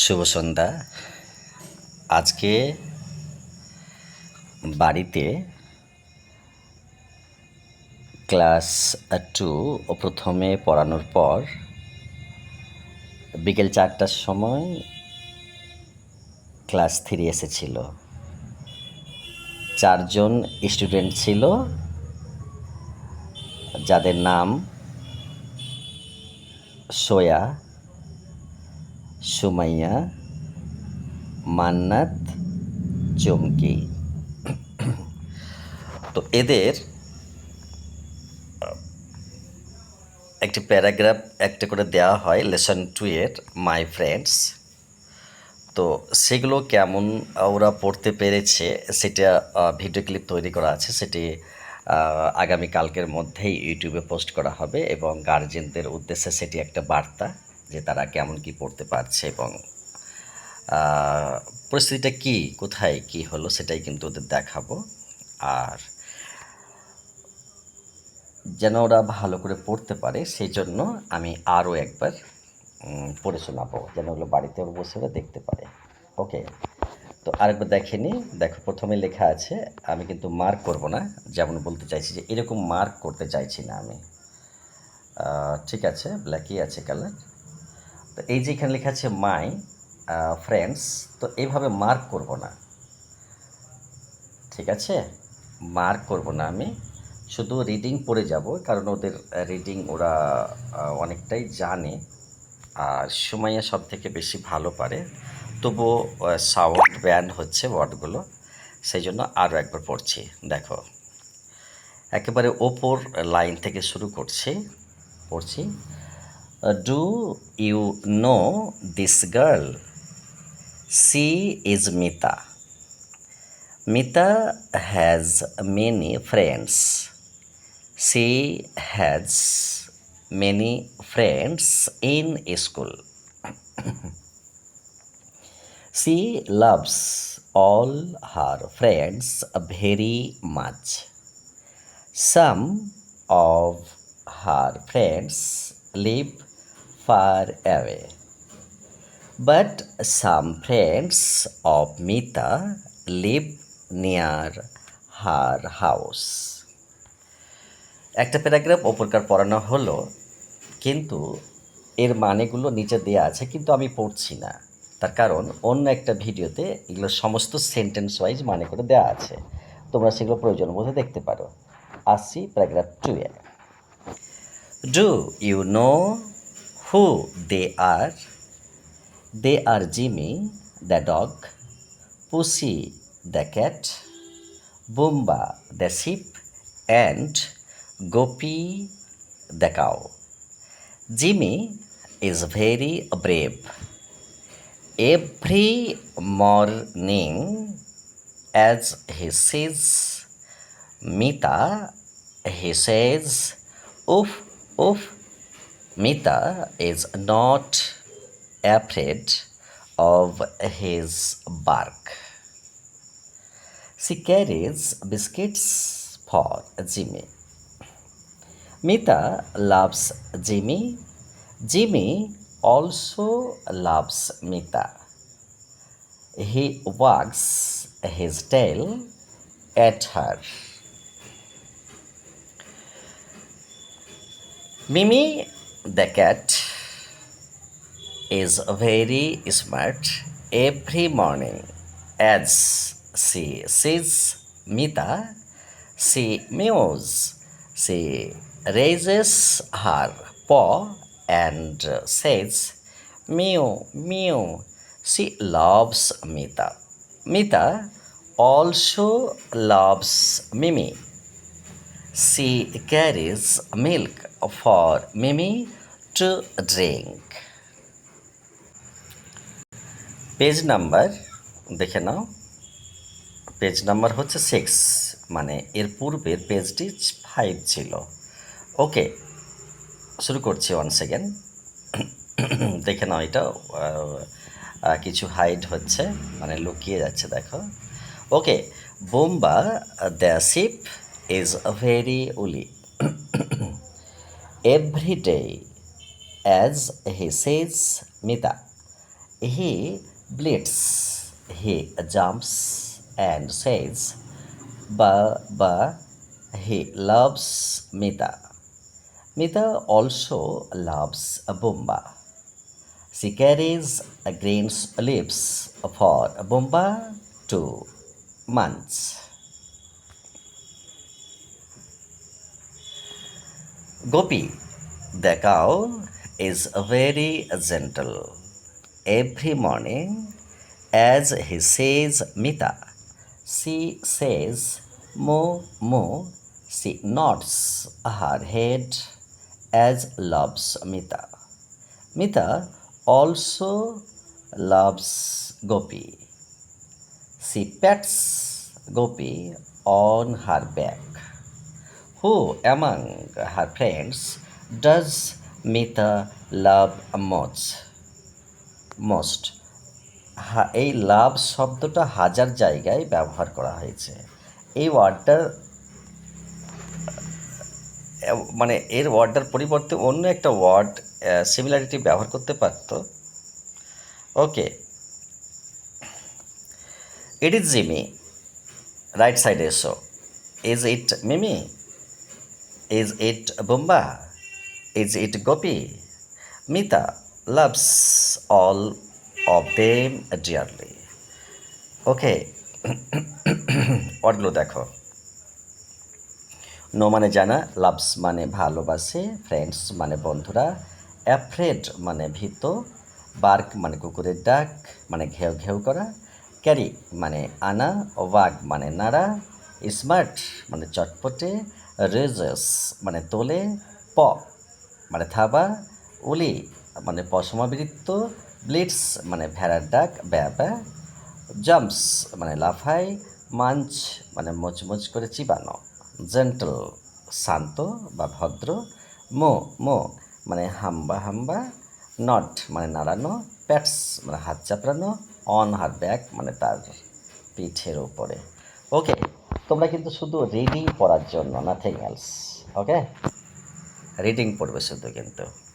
শুভ সন্ধ্যা। আজকে বাড়িতে ক্লাস 2 ও প্রথমে পড়ানোর পর বিকেল 4টার সময় ক্লাস 3 এসেছিল। 4জন স্টুডেন্ট ছিল, যাদের নাম সোয়া, সুমাইয়া, মান্নাত, চুমকি। তো এদের একটি প্যারাগ্রাফ একটা করে দেওয়া হয় লেসন 2 এর মাই ফ্রেন্ডস। তো সেগুলো কেমন ওরা পড়তে পেরেছে সেটা ভিডিও ক্লিপ তৈরি করা আছে, সেটি আগামীকালকের মধ্যেই ইউটিউবে পোস্ট করা হবে এবং গার্জেনদের উদ্দেশ্যে সেটি একটা বার্তা যে তারা কেমন কি পড়তে পারছে এবং পরিস্থিতিটা কি, কোথায় কি হলো সেটাই কিন্তু ওদের দেখাবো। আর যেন ওরা ভালো করে পড়তে পারে সেই জন্য আমি আরও একবার পড়ে শোনাবো, যেন ওগুলো বাড়িতে বসে ওরা দেখতে পারে। ওকে, তো আরেকবার দেখে নিই। দেখো, প্রথমে লেখা আছে, আমি কিন্তু মার্ক করব না, যেমন বলতে চাইছি যে এরকম মার্ক করতে চাইছি না আমি। ঠিক আছে, ব্ল্যাকই আছে কালার। তো এই যে এখানে লেখা আছে মাই ফ্রেন্ডস, তো এইভাবে মার্ক করব না, ঠিক আছে? মার্ক করব না আমি, শুধু রিডিং পড়ে যাব, কারণ ওদের রিডিং ওরা অনেকটাই জানে। আর সুমাইয়া সব থেকে বেশি ভালো পারে, তবুও সাউন্ড ব্যান্ড হচ্ছে ওয়ার্ডগুলো, সেই জন্য আরও একবার পড়ছি। দেখো, একেবারে ওপর লাইন থেকে শুরু পড়ছি। Do you know this girl? She is Mita. Mita has many friends. She has many friends in school. She loves all her friends very much. Some of her friends live far away, but some friends of Mita live near her house. একটা paragraph ওপরকার পড়ানো হলো, কিন্তু এর মানেগুলো নিচে দেয়া আছে, কিন্তু আমি পড়ছি না। তার কারণ অন্য একটা ভিডিওতে এগুলো সমস্ত সেন্টেন্স ওয়াইজ মানে করে দেওয়া আছে, তোমরা সেগুলো প্রয়োজন বোধে দেখতে পারো। আসছি প্যারাগ্রাফ 2 এ। Do you know who they are? They are Jimmy the dog, Pussy the cat, Bumba the sheep and Gopi the cow. Jimmy is very brave. Every morning, as he sees Mita, he says, "Oof, oof." Mita is not afraid of his bark. She carries biscuits for Jimmy. Mita loves Jimmy. Jimmy also loves Mita. He wags his tail at her. Mimi the cat is very smart. Every morning, as she sees Mita, she meows. She raises her paw and says, meow, meow. She loves Mita. Mita also loves Mimi. She carries milk for Mimi to drink. Page number দেখে নাও, page number হচ্ছে 6, মানে এর পূর্বের পেজটি 5 ছিল। ওকে, শুরু করছি one second. দেখে নাও, এটা কিছু হাইড হচ্ছে, মানে লুকিয়ে যাচ্ছে, দেখো। ওকে, বোম্বা দ্য শিপ ইজ ভেরি উলি। Every day as he Sage Mita, he bleats, he jumps and says, ba, he loves Mita. Mita also loves Bumba. She carries grains leaves for Bumba to munch. Gopi, the cow, is very gentle. Every morning, as he says Mita, she says Moo Moo. She nods her head as loves Mita. Mita also loves Gopi. She pets Gopi on her back. Who among her friends does Mita love most? এই লাভ শব্দটা হাজার জায়গায় ব্যবহার করা হয়েছে। এই ওয়ার্ডটার মানে এর ওয়ার্ডটার পরিবর্তে অন্য একটা ওয়ার্ড সিমিলারিটি ব্যবহার করতে পারত। ওকে, ইট ইজ জিমি, রাইট সাইডে এসো। Is it Mimi? Is it Bumba? Is it Gopi? Mita loves all of them dearly. ওকে, ওয়ার্ডগুলো দেখো। নো মানে জানা, লাভস মানে ভালোবাসে, ফ্রেন্ডস মানে বন্ধুরা, অ্যাফ্রেড মানে ভীত, বার্ক মানে কুকুরের ডাক মানে ঘেউ ঘেউ করা, ক্যারি মানে আনা, ওয়াগ মানে নাড়া, স্মার্ট মানে চটপটে, রেজেস মানে তোলে, প মানে থাবা, উলি মানে পশমাবৃত্ত, ব্লিটস মানে ভেড়ার ডাক ব্যা ব্যা, জাম্পস মানে লাফায়, মাঞ্চ মানে মোচমোচ করে চিবানো, জেন্টল শান্ত বা ভদ্র, মো মো মানে হাম্বা হাম্বা, নট মানে নাড়ানো, প্যাটস মানে হাত চাপড়ানো, অন হার ব্যাক মানে তার পিঠের ওপরে। ওকে, তোমরা কিন্তু শুধু রিডিং পড়ার জন্য, নাথিং এলস। ওকে, রিডিং পড়বে শুধু কিন্তু।